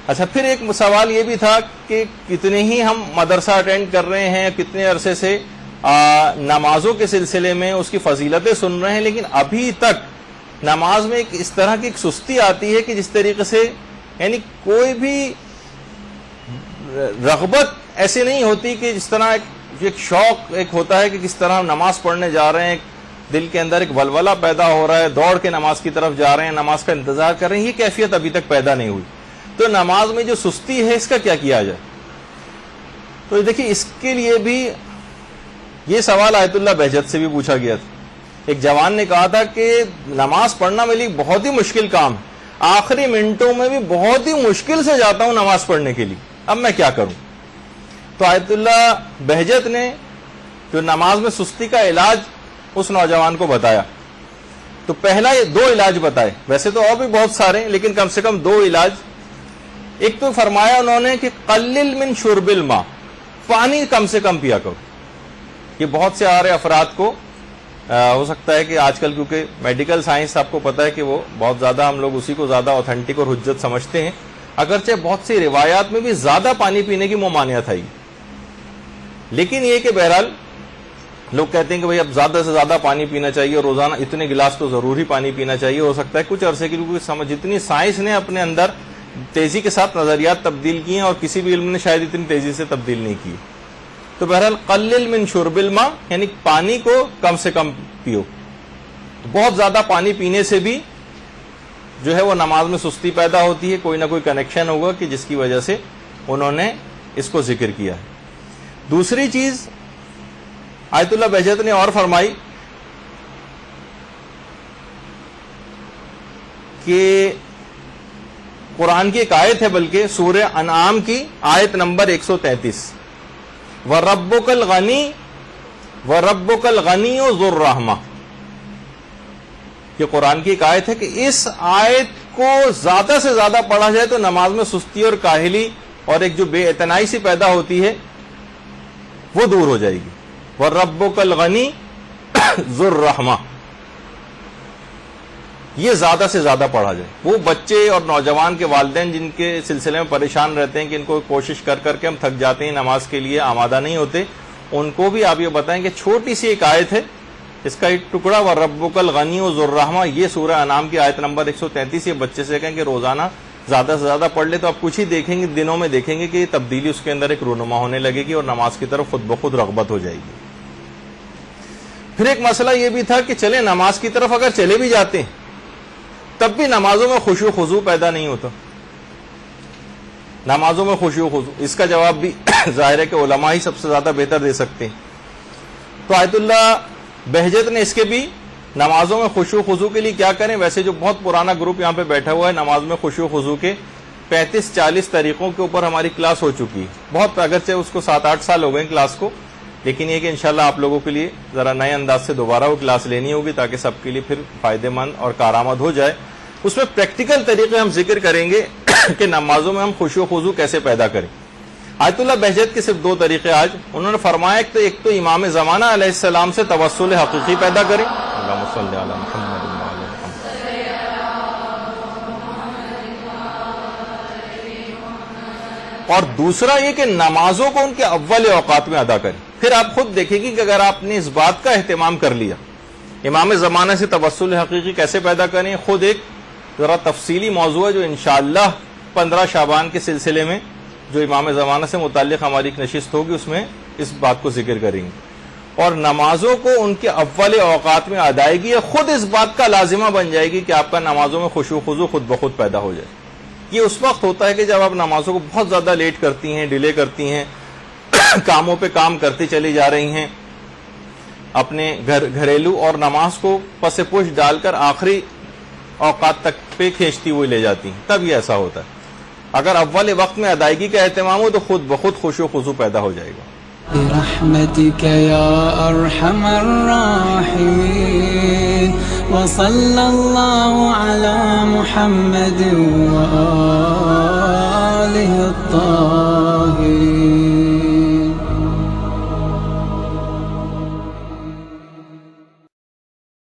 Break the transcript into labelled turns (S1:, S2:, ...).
S1: اچھا، پھر ایک سوال یہ بھی تھا کہ کتنے ہی ہم مدرسہ اٹینڈ کر رہے ہیں، کتنے عرصے سے نمازوں کے سلسلے میں اس کی فضیلتیں سن رہے ہیں، لیکن ابھی تک نماز میں ایک اس طرح کی ایک سستی آتی ہے کہ جس طریقے سے یعنی کوئی بھی رغبت ایسی نہیں ہوتی کہ جس طرح ایک شوق ایک ہوتا ہے کہ کس طرح ہم نماز پڑھنے جا رہے ہیں، دل کے اندر ایک ولولہ پیدا ہو رہا ہے، دوڑ کے نماز کی طرف جا رہے ہیں، نماز کا انتظار کر رہے ہیں، یہ کیفیت ابھی تک پیدا نہیں ہوئی. تو نماز میں جو سستی ہے اس کا کیا کیا جائے؟ تو دیکھیے اس کے لیے بھی یہ سوال آیت اللہ بہجت سے بھی پوچھا گیا تھا. ایک جوان نے کہا تھا کہ نماز پڑھنا میرے لیے بہت ہی مشکل کام ہے، آخری منٹوں میں بھی بہت ہی مشکل سے جاتا ہوں نماز پڑھنے کے لیے، اب میں کیا کروں؟ تو آیت اللہ بہجت نے جو نماز میں سستی کا علاج اس نوجوان کو بتایا. تو پہلا یہ 2 علاج بتائے، ویسے تو اور بھی بہت سارے ہیں لیکن کم سے کم 2 علاج. ایک تو فرمایا انہوں نے کہ قلل من شرب الماء، پانی کم سے کم پیا کرو. یہ بہت سے سارے افراد کو ہو سکتا ہے کہ آج کل کیونکہ میڈیکل سائنس آپ کو پتا ہے کہ وہ بہت زیادہ ہم لوگ اسی کو زیادہ اوتھینٹک اور حجت سمجھتے ہیں، اگرچہ بہت سی روایات میں بھی زیادہ پانی پینے کی ممانعت ہے، لیکن یہ کہ بہرحال لوگ کہتے ہیں کہ بھئی اب زیادہ سے زیادہ پانی پینا چاہیے اور روزانہ اتنے گلاس تو ضرور ہی پانی پینا چاہیے. ہو سکتا ہے کچھ عرصے کی جتنی سائنس نے اپنے اندر تیزی کے ساتھ نظریات تبدیل کیے ہیں اور کسی بھی علم نے شاید اتنی تیزی سے تبدیل نہیں کی. تو بہرحال قلل من شرب الماء یعنی پانی کو کم سے کم پیو. بہت زیادہ پانی پینے سے بھی جو ہے وہ نماز میں سستی پیدا ہوتی ہے، کوئی نہ کوئی کنیکشن ہوگا کہ جس کی وجہ سے انہوں نے اس کو ذکر کیا ہے. دوسری چیز آیت اللہ بہجت نے اور فرمائی کہ قرآن کی ایک آیت ہے، بلکہ سورہ انعام کی آیت نمبر 133، وَرَبُّكَ الْغَنِيُّ ذُو الرَّحْمَةِ. یہ قرآن کی ایک آیت ہے کہ اس آیت کو زیادہ سے زیادہ پڑھا جائے تو نماز میں سستی اور کاہلی اور ایک جو بے اعتنائی سی پیدا ہوتی ہے وہ دور ہو جائے گی. وَرَبُّكَ الْغَنِيُّ ذُو الرَّحْمَةِ، یہ زیادہ سے زیادہ پڑھا جائے. وہ بچے اور نوجوان کے والدین جن کے سلسلے میں پریشان رہتے ہیں کہ ان کو کوشش کر کر کے ہم تھک جاتے ہیں، نماز کے لیے آمادہ نہیں ہوتے، ان کو بھی آپ یہ بتائیں کہ چھوٹی سی ایک آیت ہے، اس کا ایک ٹکڑا وَرَبُّكَ الْغَنِيُّ ذُو الرَّحْمَةِ، یہ سورہ انعام کی آیت نمبر 133. یہ بچے سے کہیں کہ روزانہ زیادہ سے زیادہ پڑھ لے تو آپ کچھ ہی دیکھیں گے، دنوں میں دیکھیں گے کہ یہ تبدیلی اس کے اندر ایک رونما ہونے لگے گی اور نماز کی طرف خود بخود رغبت ہو جائے گی. پھر ایک مسئلہ یہ بھی تھا کہ چلے نماز کی طرف اگر چلے بھی جاتے ہیں تب بھی نمازوں میں خشوع و خضوع پیدا نہیں ہوتا. نمازوں میں خشوع و خضوع، اس کا جواب بھی ظاہر ہے کہ علماء ہی سب سے زیادہ بہتر دے سکتے ہیں. تو آیت اللہ بہجت نے اس کے بھی نمازوں میں خشوع و خضوع کے لیے کیا کریں. ویسے جو بہت پرانا گروپ یہاں پہ بیٹھا ہوا ہے، نماز میں خشوع و خضوع کے 35-40 طریقوں کے اوپر ہماری کلاس ہو چکی ہے. بہت اگرچہ اس کو 7-8 سال ہو گئے کلاس کو، لیکن یہ کہ انشاءاللہ آپ لوگوں کے لیے ذرا نئے انداز سے دوبارہ وہ کلاس لینی ہوگی تاکہ سب کے لیے پھر فائدہ مند اور کارآمد ہو جائے. اس میں پریکٹیکل طریقے ہم ذکر کریں گے کہ نمازوں میں ہم خشوع و خضوع کیسے پیدا کریں. آیت اللہ بہجت کے صرف 2 طریقے آج انہوں نے فرمایا کہ ایک تو امام زمانہ علیہ السلام سے توسل حقیقی پیدا کریں، اللہم صلی علی محمد وعلی محمد، اور دوسرا یہ کہ نمازوں کو ان کے اول اوقات میں ادا کریں. پھر آپ خود دیکھیں گے کہ اگر آپ نے اس بات کا اہتمام کر لیا امام زمانہ سے توسل حقیقی کیسے پیدا کریں، خود ایک ذرا تفصیلی موضوع ہے جو انشاءاللہ 15 شعبان کے سلسلے میں جو امام زمانہ سے متعلق ہماری ایک نشست ہوگی اس میں اس بات کو ذکر کریں گے. اور نمازوں کو ان کے اول اوقات میں ادائیگی خود اس بات کا لازمہ بن جائے گی کہ آپ کا نمازوں میں خشوع و خضوع خود بخود پیدا ہو جائے. یہ اس وقت ہوتا ہے کہ جب آپ نمازوں کو بہت زیادہ لیٹ کرتی ہیں، ڈیلے کرتی ہیں، کاموں پہ کام کرتی چلی جا رہی ہیں، اپنے گھریلو اور نماز کو پس پش ڈال کر آخری اوقات تک پہ کھینچتی ہوئی لے جاتی ہیں، تب یہ ایسا ہوتا ہے. اگر اول وقت میں ادائیگی کا اہتمام ہو تو خود بخود خشوع و خضوع پیدا ہو جائے گا.
S2: برحمتك يا أرحم الراحمين وصلى الله على محمد وآله الطاهرين.